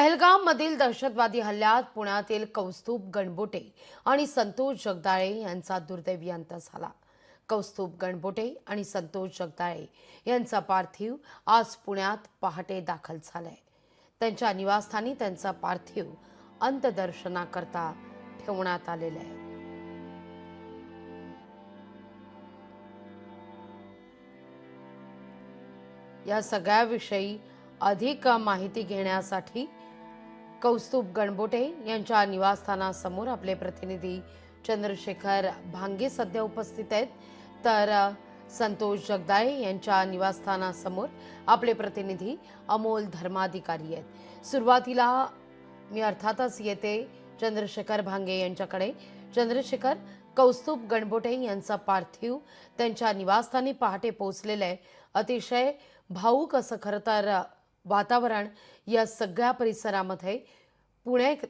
पहलगाम मधील दहशतवादी हल्ल्यात पुण्यातील कौस्तुभ गणबोटे आणि संतोष जगदाळे यांचा दुर्दैवी अंत झाला। कौस्तुभ गणबोटे आणि संतोष जगदाळे यांचा पार्थिव आज पुण्यात पहाटे दाखल झालाय। त्यांच्या निवासस्थानी त्यांचा पार्थिव अंत्यदर्शनाकरता ठेवण्यात आलेला आहे। या सगळ्याविषयी अधिक माहिती घेण्यासाठी कौस्तुभ गणबोटे यांच्या निवासस्थानासमोर आपले प्रतिनिधी चंद्रशेखर भांगे सध्या उपस्थित आहेत, तर संतोष जगदाळे यांच्या निवासस्थानासमोर आपले प्रतिनिधी अमोल धर्माधिकारी आहेत। सुरुवातीला मी अर्थातच येते चंद्रशेखर भांगे यांच्याकडे। चंद्रशेखर, कौस्तुभ गणबोटे यांचा पार्थिव त्यांच्या निवासस्थानी पहाटे पोहोचलेलं आहे। अतिशय भाऊक असं खरं तर वातावरण या सगळ्या परिसरामध्ये। पुण्यात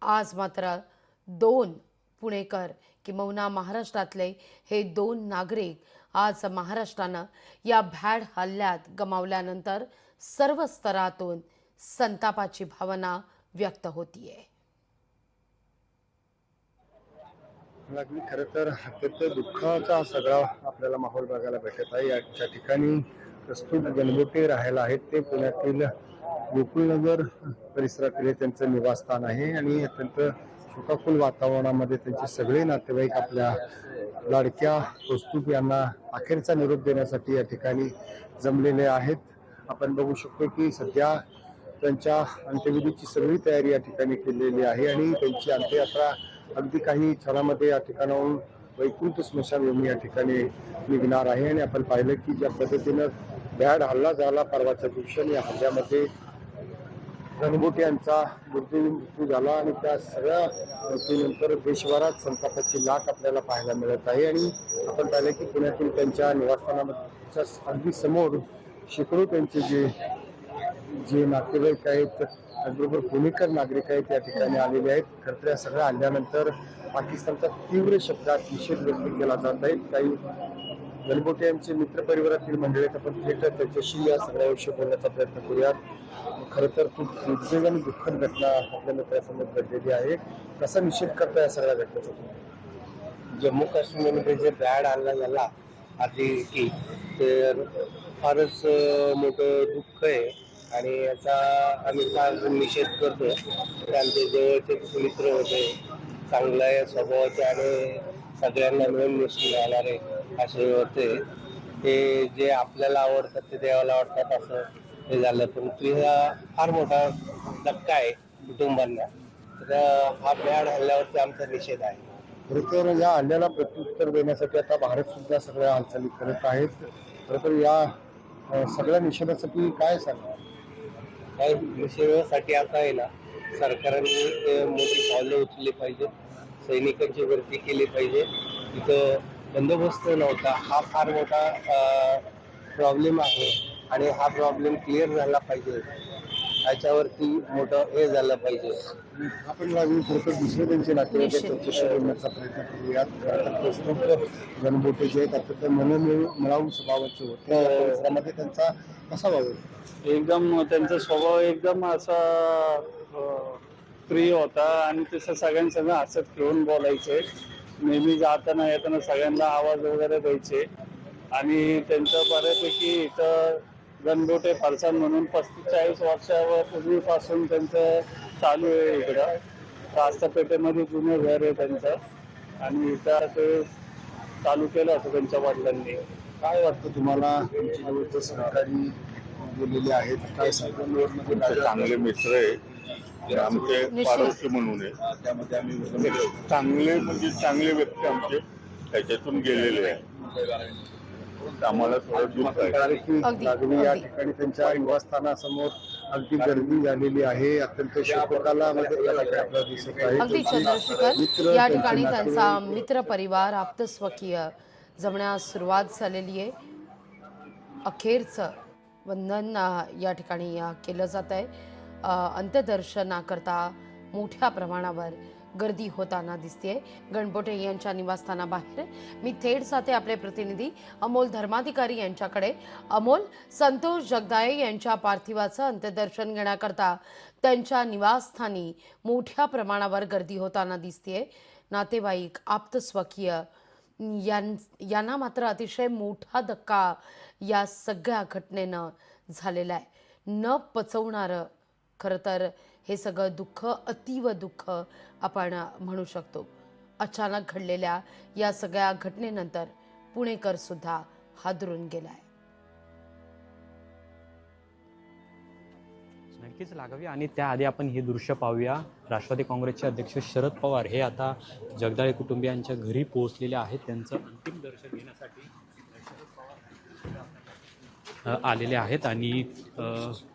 आज मात्र दोन पुणेकर किंवा महाराष्ट्रातले हे दोन नागरिक आज महाराष्ट्रानं या भ्याड हल्ल्यात गमावल्यानंतर सर्व स्तरातून संतापाची भावना व्यक्त होतीये। खरं तर अत्यंत दुःखाचा सगळा आपल्याला माहोल बघायला भेटत आहे। या ठिकाणी कौस्तुभ गणबोटे राहायला आहेत। ते पुण्यातील गोकुळनगर परिसरातील त्यांचं निवासस्थान आहे आणि अत्यंत शोकाकुल वातावरणामध्ये त्यांचे सगळे नातेवाईक आपल्या लाडक्या कौस्तुभ यांना अखेरचा निरोप देण्यासाठी या ठिकाणी जमलेले आहेत। आपण बघू शकतो की सध्या त्यांच्या अंत्यविधीची सगळी तयारी या ठिकाणी केलेली आहे आणि त्यांची अंत्ययात्रा अगदी काही क्षणामध्ये या ठिकाणाहून वैकुंठ स्मशानभूमी या ठिकाणी निघणार आहे। आणि आपण पाहिलं की ज्या पद्धतीनं भ्याड हल्ला झाला परवाच्या दिवशी, या हल्ल्यामध्ये गणबोटे यांचा दुर्दैवी मृत्यू झाला आणि त्या सगळ्या मृत्यूनंतर देशभरात संतापाची लाट आपल्याला पाहायला मिळत आहे। आणि आपण पाहिलं की पुण्यातील त्यांच्या निवासस्थानाच्या अगदी समोर शेकडो त्यांचे जे नातेवाईक आहेत, त्याचबरोबर पुणेकर नागरिक आहेत, या ठिकाणी आलेले आहेत। खरं तर या सगळ्या हल्ल्यानंतर पाकिस्तानचा तीव्र शब्दात निषेध व्यक्त केला जात आहे। काही गणबोटे यांचे मित्रपरिवारातील मंडळी आहेत, आपण थेट त्यांच्याशी या सगळ्याविषयी बोलण्याचा प्रयत्न करूयात। खरं तर खूप दुर्दैवी आणि दुःखद घटना आपल्या मित्रासमोर घडलेली आहे। कसा निषेध करता या सगळ्या घटनेचा? जम्मू काश्मीरमध्ये जे भ्याड हल्ला झाला आधी की तर फारच मोठं दुःख आहे आणि याचा आम्ही फार निषेध करतो। आमचे जवळचे मित्र होते, चांगल्या स्वभावाचे आणि सगळ्यांना मिळून मिसळून राहणारे असे होते। ते जे आपल्याला आवडतात ते देवाला आवडतात असं हे झालं, पण हा फार मोठा धक्का आहे कुटुंबांना। तर हा भ्याड हल्ल्यावरती आमचा निषेध आहे। खरं तर या हल्ल्याला प्रत्युत्तर देण्यासाठी आता भारत सुद्धा सगळ्या हालचाली करत आहेत। खरं तर या सगळ्या निषेधासाठी काय सांगणार? काही निषेधासाठी आता आहे ना, सरकारने मोठी पावलं उचलली पाहिजे, सैनिकांची भरती केली पाहिजे। तिथं बंदोबस्त नव्हता, हा फार मोठा प्रॉब्लेम आहे आणि हा प्रॉब्लेम क्लिअर झाला पाहिजे, याच्यावरती मोठं हे झालं पाहिजे। आपण दुसरे त्यांचे नातेवाईक त्यांच्याशी बोलण्याचा प्रयत्न करूयात। कौस्तुभ गणबोटे जे आहेत अत्यंत मनमिळावू स्वभावाचे होते, परिसरामध्ये त्यांचा कसा वावर? एकदम त्यांचा स्वभाव एकदम असा प्रिय होता आणि ते सगळ्यांसंग हसत खेळून बोलायचे। नेहमी जाताना येताना सगळ्यांना आवाज वगैरे द्यायचे आणि त्यांचं बऱ्यापैकी इथं गणबोटे फरसान म्हणून 35-40 वर्षापूर्वीपासून त्यांचं चालू आहे। इकडं रास्तापेठेमध्ये जुने घर आहे त्यांचं आणि इथं ते चालू केलं होतं त्यांच्या वडिलांनी। काय वाटतं तुम्हाला? तुमची जवळचं सहकारी गेलेले आहेत, काय सांगतो? चांगले मित्र आहे आमचे, पारोशी म्हणून आहे, त्यामध्ये आम्ही चांगले म्हणजे चांगले व्यक्ती आमचे त्याच्यातून गेलेले आहे। आम्हाला थोडं दुःख आहे। या ठिकाणी त्यांच्या निवासस्थानासमोर अगदी गर्दी झालेली आहे, अत्यंत शोककाला आपल्याला दिसत आहे। अगदी चंद्रशेखर, या ठिकाणी त्यांचा मित्र परिवार आप्तस्वकीय जमण्यास सुरुवात झालेली आहे। अखेरचं वंदन या ठिकाणी केलं जात आहे। अंत्यदर्शनाकरता मोठ्या प्रमाणावर गर्दी होताना दिसतेय गणबोटे यांच्या निवासस्थानाबाहेर. मी थेट जाते आपले प्रतिनिधी अमोल धर्माधिकारी यांच्याकडे. अमोल, संतोष जगदाळे यांच्या पार्थिवाचं अंत्यदर्शन घेण्याकरता त्यांच्या निवासस्थानी मोठ्या प्रमाणावर गर्दी होताना दिसतेय. नातेवाईक, आप्तस्वकीय यांना मात्र अतिशय मोठा धक्का या सगळ्या घटनेनं झालेला आहे. न पचवणारं खरं तर हे सगळं दुःख, अतीव दुःख आपण म्हणू शकतो. अचानक घडलेल्या या सगळ्या घटनेनंतर पुणेकर सुद्धा हादरून गेलाय. नक्कीच लागावी आणि त्याआधी आपण हे दृश्य पाहूया. राष्ट्रवादी काँग्रेसचे अध्यक्ष शरद पवार हे आता जगदाळे कुटुंबियांच्या घरी पोहोचलेले आहेत. त्यांचं अंतिम दर्शन घेण्यासाठी आलेले आहेत आणि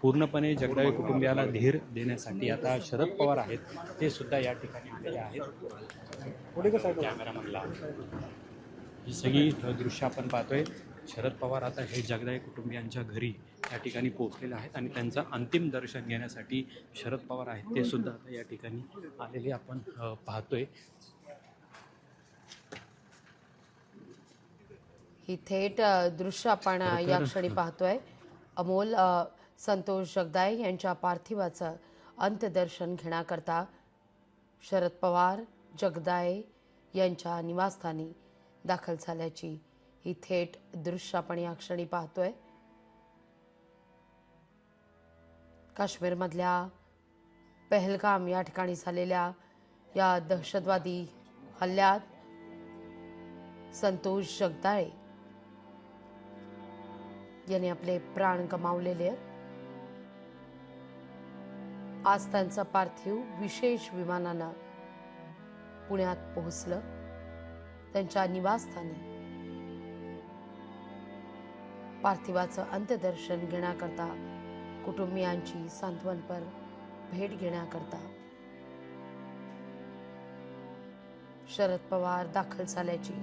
पूर्णपणे जगदाळे कुटुंबियाला धीर देण्यासाठी आता शरद पवार आहेत ते सुद्धा या ठिकाणी आलेले आहेत. कॅमेरामॅनला ही सगळी दृश्य आपण पाहतोय. शरद पवार आता हे जगदाळे कुटुंबियांच्या घरी या ठिकाणी पोहोचलेले आहेत आणि त्यांचं अंतिम दर्शन घेण्यासाठी शरद पवार आहेत ते सुद्धा आता या ठिकाणी आलेले आपण पाहतोय. ही थेट दृश्य आपण या क्षणी पाहतोय. अमोल, संतोष जगदाळे यांच्या पार्थिवाचं अंत्यदर्शन घेण्याकरता शरद पवार जगदाळे यांच्या निवासस्थानी दाखल झाल्याची ही थेट दृश्य आपण या क्षणी पाहतोय. काश्मीरमधल्या पहलगाम या ठिकाणी झालेल्या या दहशतवादी हल्ल्यात संतोष जगदाळे यांनी आपले प्राण गमावलेले आहेत. आज त्यांचं पार्थिव विशेष विमानानं पुण्यात पोहोचलं. त्यांच्या निवासस्थानी पार्थिवाचं अंत्यदर्शन घेण्याकरता, कुटुंबियांची सांत्वनपर भेट घेण्याकरता शरद पवार दाखल झाल्याची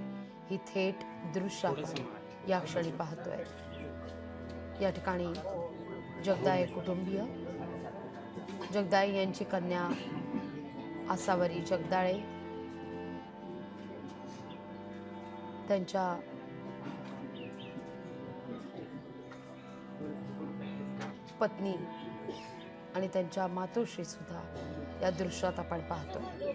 ही थेट दृश्य आपण या क्षणी पाहतोय. या ठिकाणी जगदाळे कुटुंबीय, जगदाळे यांची कन्या आसावरी जगदाळे, त्यांच्या पत्नी आणि त्यांच्या मातोश्री सुद्धा या दृश्यात आपण पाहतोय.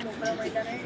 मोकळं मैदान आहे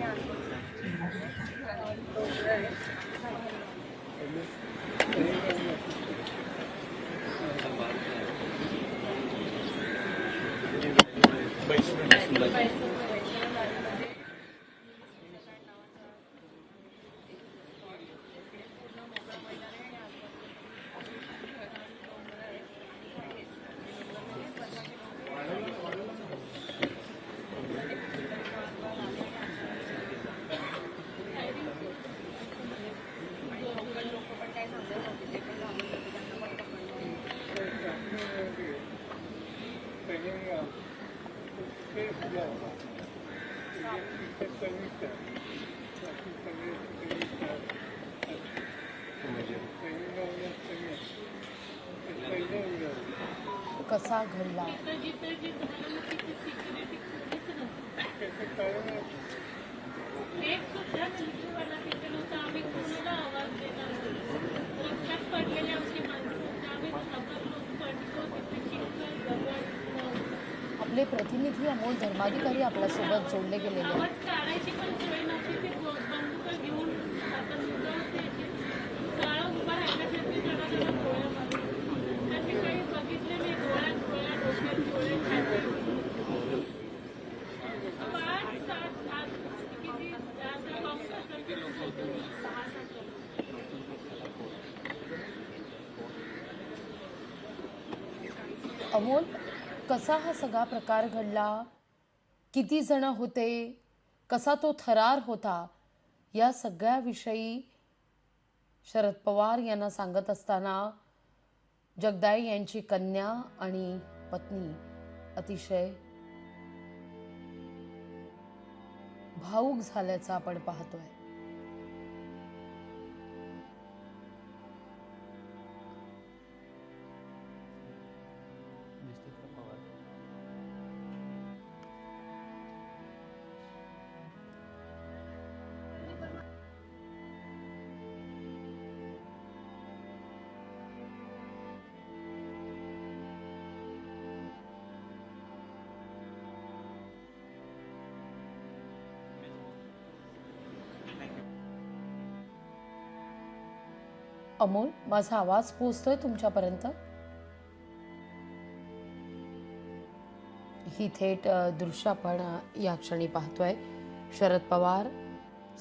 कसा घडला, आपले प्रतिनिधी अमोल धर्माधिकारी आपल्यासोबत जोडले गेलेले आहेत. अमोल, कसा हा सगळा प्रकार घडला, किती जण होते, कसा तो थरार होता, या सगळ्याविषयी शरद पवार यांना सांगत असताना जगदाळे यांची कन्या आणि पत्नी अतिशय भावूक झाल्याचं आपण पाहतोय. अमोल, माझा आवाज पोहोचतोय तुमच्यापर्यंत? ही थेट दृश्य आपण या क्षणी पाहतोय. शरद पवार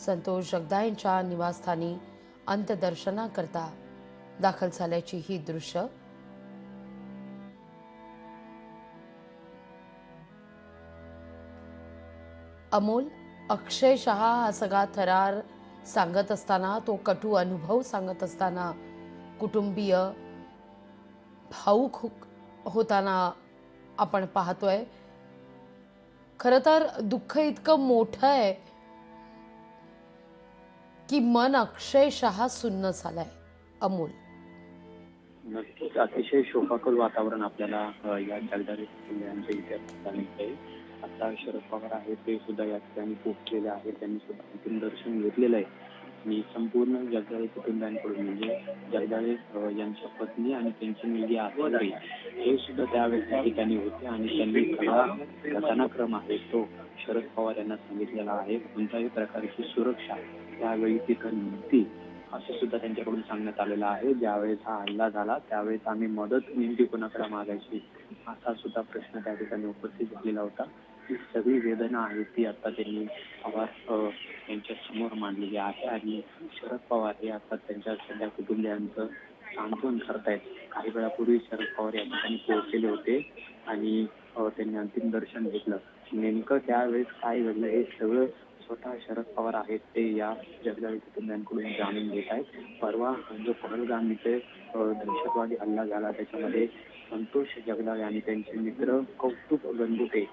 संतोष जगदाळेंच्या निवासस्थानी अंत्यदर्शनाकरता दाखल झाल्याची ही दृश्य. अमोल, अक्षरशः हा सगळा थरार सांगत असताना, तो कटू अनुभव सांगत असताना कुटुंबीय भावूक होताना आपण पाहतोय. खरं तर दुःख इतकं मोठं आहे की मन अक्षरशः सुन्न झालंय. अमोल, नक्कीच अतिशय शोकाकुल वातावरण आपल्याला या जगदाळे कुटुंबियांच्या इथे पाहायला मिळतंय. आता शरद पवार आहेत ते सुद्धा या ठिकाणी पोहोचलेले आहेत. त्यांनी सुद्धा अंतिम दर्शन घेतलेलं आहे आणि संपूर्ण जगदाळे कुटुंबियांकडून म्हणजे जगदाळे यांच्या पत्नी आणि त्यांची मुलगी आश्रय हे सुद्धा त्यावेळेस त्या ठिकाणी होते आणि त्यांनी खरा घटनाक्रम आहे तो शरद पवार यांना सांगितलेला आहे. कोणत्याही प्रकारची सुरक्षा त्यावेळी तिथं नव्हती असं सुद्धा त्यांच्याकडून सांगण्यात आलेलं आहे. ज्यावेळेस हा हल्ला झाला त्यावेळेस आम्ही मदत नेमकी कोणाकडे मागायची असा सुद्धा प्रश्न त्या ठिकाणी उपस्थित झालेला होता. ही सगळी वेदना आहे ती आता त्यांनी पवार यांच्या समोर मांडलेली आहे आणि शरद पवार हे आता त्यांच्या सगळ्या कुटुंबियांचं सांत्वन करतायत. काही वेळापूर्वी शरद पवार या ठिकाणी पोहोचलेले होते आणि त्यांनी अंतिम दर्शन घेतलं. नेमकं त्यावेळेस काय घडलं हे सगळं स्वतः शरद पवार आहेत ते या जगदाळे कुटुंबियांकडून जाणून घेत आहेत. परवा जो पहलगाम इथे दहशतवादी हल्ला झाला त्याच्यामध्ये संतोष जगदाळे आणि त्यांचे मित्र कौस्तुभ गणबुटे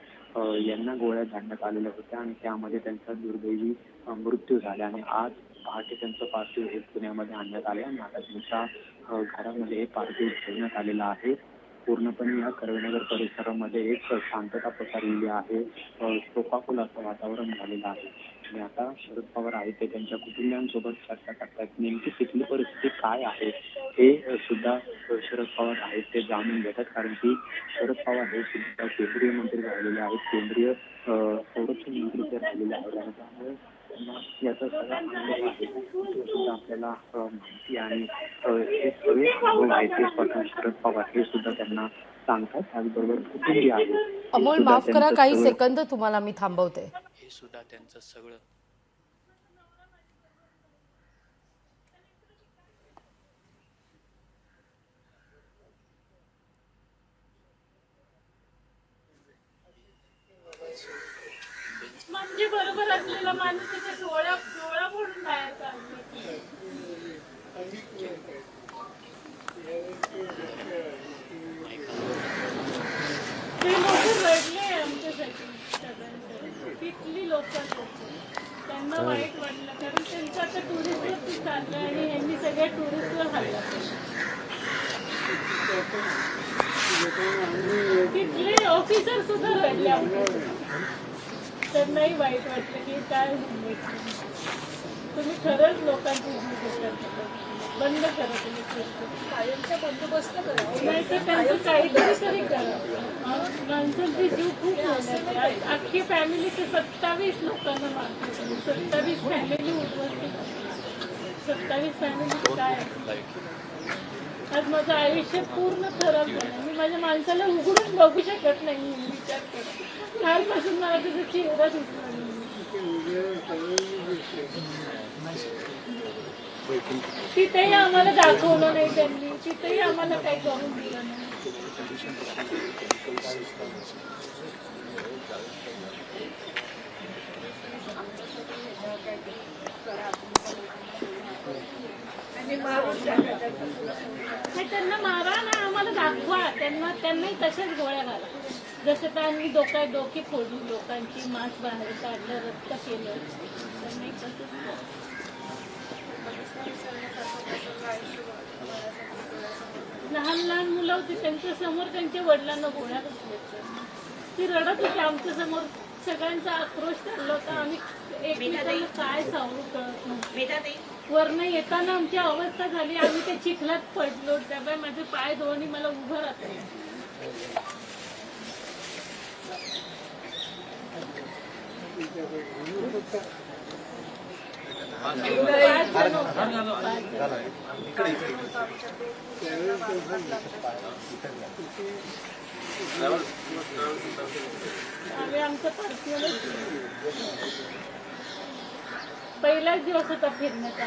यांना गोळ्या झाडण्यात आलेल्या होत्या आणि त्यामध्ये त्यांचा दुर्दैवी मृत्यू झाला आणि आज पहाटे त्यांचं पार्थिव हे पुण्यामध्ये आणण्यात आले आणि आता त्यांच्या घरामध्ये हे पार्थिव ठेवण्यात आलेलं आहे. पूर्णपणे या कर्वेनगर परिसरामध्ये एक शांतता पसरलेली आहे. शोकाकुल असं वातावरण झालेलं आहे आणि आता शरद पवार आहेत ते त्यांच्या कुटुंबियांसोबत चर्चा करतात. नेमकी तिथली परिस्थिती काय आहे हे सुद्धा शरद पवार आहेत ते जाणून घेतात. कारण की शरद पवार हे सुद्धा केंद्रीय मंत्री राहिलेले आहेत, केंद्रीय संरक्षण मंत्री ते राहिलेले आहेत आणि त्यामुळे याचा सगळा अनुभव आहे तो सुद्धा आपल्याला माहिती आणि हे सगळे अनुभव आहेत ते स्वतः शरद पवार हे सुद्धा त्यांना सांगतात. त्याचबरोबर कुटुंबीय आहे. अमोल, माफ करा, काही सेकंद तुम्हाला मी थांबवते. हे सुद्धा त्यांचं सगळं म्हणजे बरोबर असलेला माणूस त्याच्या डोळा फोडून बाहेर काढला. ते लोक रडले आमच्यासाठी सगळ्यांसाठी. तिथली लोक त्यांना वाईट वाटलं कारण त्यांचं आता टुरिस्टवरती चाललं आणि यांनी सगळ्या टुरिस्टवर हल्ला केला. तिथले ऑफिसर सुद्धा रडले आमच्यासाठी. त्यांनाही वाईट वाटलं की काय तुम्ही खरंच लोकांची बंद करा. तुम्ही कायमचा बंदोबस्त करा नाही तर त्यांचं काहीतरी तरी करा. माणसांचे जीव खूप झाले. अख्खी फॅमिली 27 लोकांना मारतो. 27 फॅमिली उद्ध्वस्त. 27 फॅमिली काय आज माझं आयुष्य पूर्ण खराब झालं. मी माझ्या माणसाला उघडून बघू शकत नाही. विचार करा कालपासून मला त्याचा चेहरा दिसला नाही. तिथेही आम्हाला दाखवलं नाही त्यांनी. तिथेही आम्हाला काही करून दिलं नाही. नाही, त्यांना मारा ना, आम्हाला दाखवा, त्यांनाही तशाच गोळ्या घाला. जसं त्यांनी डोकी फोडली, लोकांची मांस बाहेर काढलं, रक्त केलं, त्यांनाही तसंच करा. लहान लहान मुलं होती, त्यांच्या समोर त्यांच्या वडिलांना गोळ्या घातल्या. ती रडत होती आमच्या समोर. सगळ्यांचा आक्रोश चालला होता. आम्ही एकमेकांना काय सांगू कळत नव्हतं. वरनं येताना आमची अवस्था झाली, आम्ही त्या चिखलात पडलो. त्यामुळे माझे पाय दोन्ही मला उभं राहत. आम्ही आमचं पर्सनल पहिलाच दिवस होता फिरण्याचा.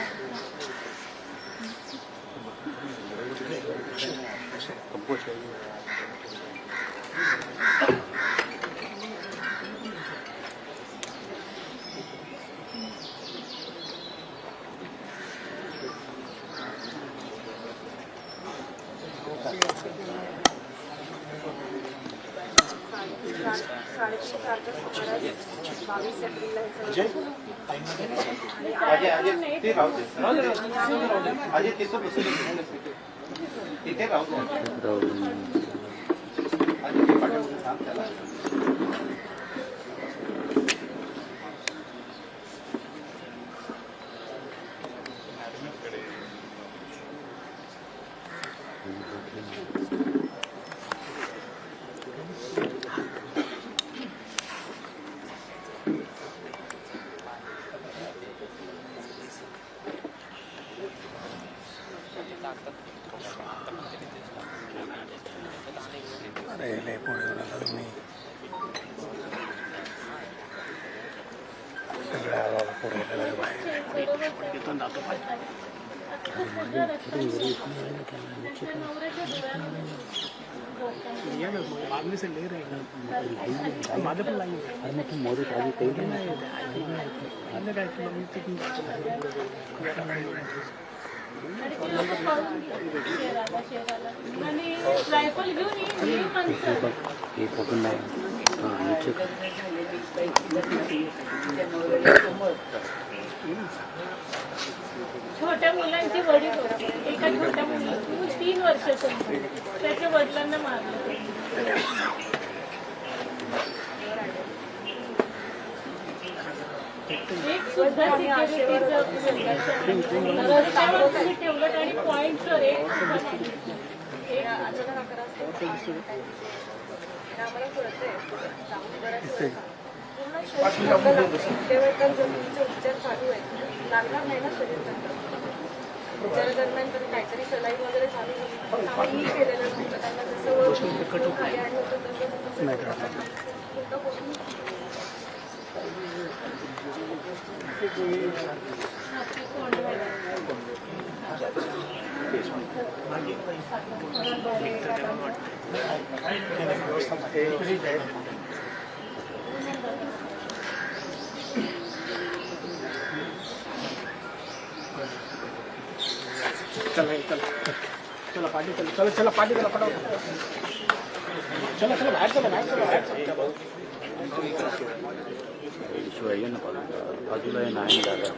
आणि रायफल घेऊन ये माणसं. छोट्या मुलांचे वडील होते. एका छोट्या मुली 3 वर्षाचं होतं. त्याच्या वडिलांना मारलं. एक सुद्धा सिक्युरिटीचं रस्त्यावर तुम्ही ठेवलं आणि पॉईंटवर एक सुद्धा मागितलं. दरम्यान काहीतरी सलाईन वगैरे चालू होती. काहीही केलेलं नव्हतं. त्यांना जसं खाली होतं चला पार्टी चला पार्टी करा फटाफट. चला बाहेर चला. शिवाय ना बाजूला नाही दादा.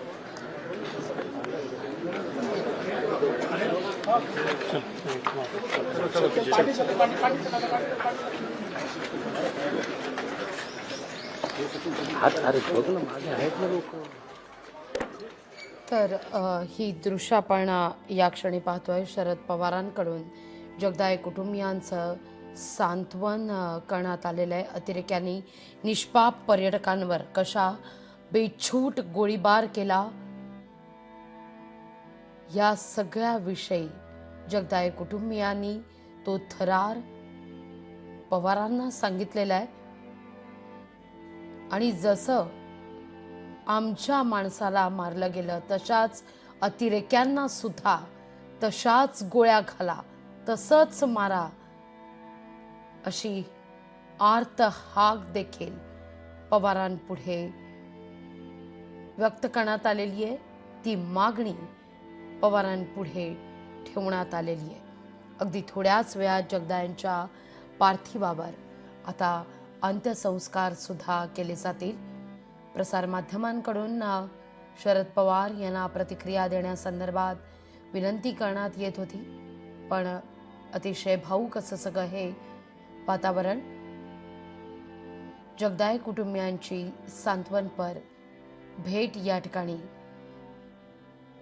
अरे बघ ना मागे आहेत ना लोक. तर ही दृश्य आपण या क्षणी पाहतोय. शरद पवारांकडून जगदाळे कुटुंबियांचं सांत्वन करण्यात आलेलं आहे. अतिरेक्यांनी निष्पाप पर्यटकांवर कशा बेछूट गोळीबार केला या सगळ्याविषयी जगदाळे कुटुंबियांनी तो थरार पवारांना सांगितलेला आहे. आणि जसं आमच्या माणसाला मारलं गेलं तशाच अतिरेक्यांना सुद्धा तशाच गोळ्या घाला, तसंच मारा अशी आर्त हाक देखील पवारांपुढे व्यक्त करण्यात आलेली आहे. ती मागणी पवारांपुढे ठेवण्यात आलेली आहे. अगदी थोड्याच वेळात जगदाळे यांच्या पार्थिवावर आता अंत्यसंस्कार सुद्धा केले जातील. प्रसारमाध्यमांकडून शरद पवार यांना प्रतिक्रिया देण्यासंदर्भात विनंती करण्यात येत होती, पण अतिशय भावूक असं सगळं हे वातावरण. जगदाळे कुटुंबियांची सांत्वनपर भेट या ठिकाणी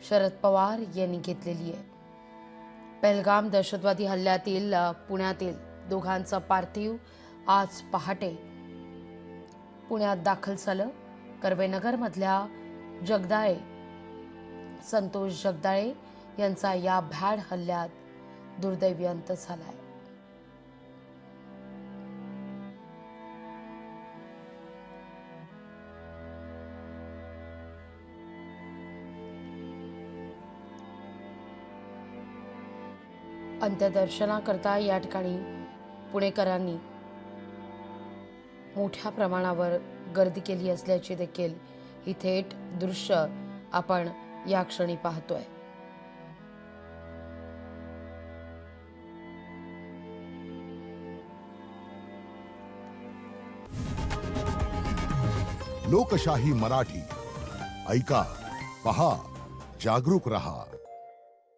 शरद पवार यांनी घेतलेली आहे. पहलगाम दहशतवादी हल्ल्यातील पुण्यातील दोघांचं पार्थिव आज पहाटे पुण्यात दाखल झालं. कर्वेनगरमधल्या जगदाळे संतोष जगदाळे यांचा या भ्याड हल्ल्यात दुर्दैवी अंत झालाय. अंत्यदर्शनाकरता या ठिकाणी पुणेकरांनी मोठ्या प्रमाणावर गर्दी केली असल्याची देखील ही थेट दृश्य आपण या क्षणी पाहतोय. लोकशाही मराठी ऐका, पहा, जागरूक रहा.